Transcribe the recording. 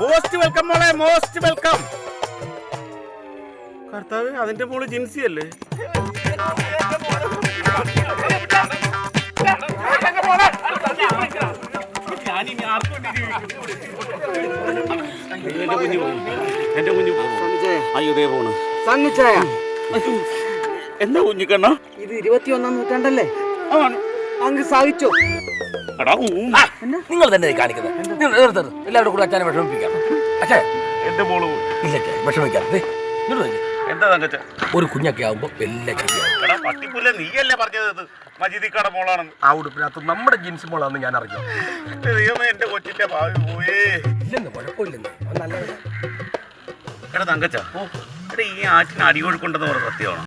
Most welcome മോളെ, most welcome. കർത്താവ്, അതിന്റെ മോള് ജിൻസി അല്ലേ? എന്റെ കുഞ്ഞു അയ്യോ ദേ പോണ്. എന്താ കുഞ്ഞിക്കണ്ണ, ഇത് 21-ാം നൂറ്റാണ്ടല്ലേ? അങ്ങ് സാധിച്ചോ? നിങ്ങൾ തന്നെ കാണിക്കുന്നത്. എല്ലാവരും കൂടെ അച്ഛനെ വിഷമിപ്പിക്കാം. അച്ഛേ, എന്റെ മോള് ഇല്ല വിഷമിക്കാം. എന്താ തങ്കച്ച? ഒരു കുഞ്ഞൊക്കെ ആവുമ്പോ എല്ലാം ശരിയാവും. പട്ടിപ്പുല്ല, നീയല്ലേ പറഞ്ഞത് മജീദിക്കാടെ മോളാണെന്ന്? ആ ഉടുപ്പിനകത്ത് നമ്മുടെ ജീൻസ് മോളാണെന്ന് ഞാൻ അറിഞ്ഞു. ദൈവമേ, എന്റെ കൊച്ചിന്റെ ഭാവി പോയേ. ഇല്ലെന്ന്, കുഴപ്പമില്ലെന്ന്. എടാ തങ്കച്ച, ഈ ആറ്റിന് അടികൊഴുക്കുണ്ടെന്ന് പറഞ്ഞ സത്യമാണോ?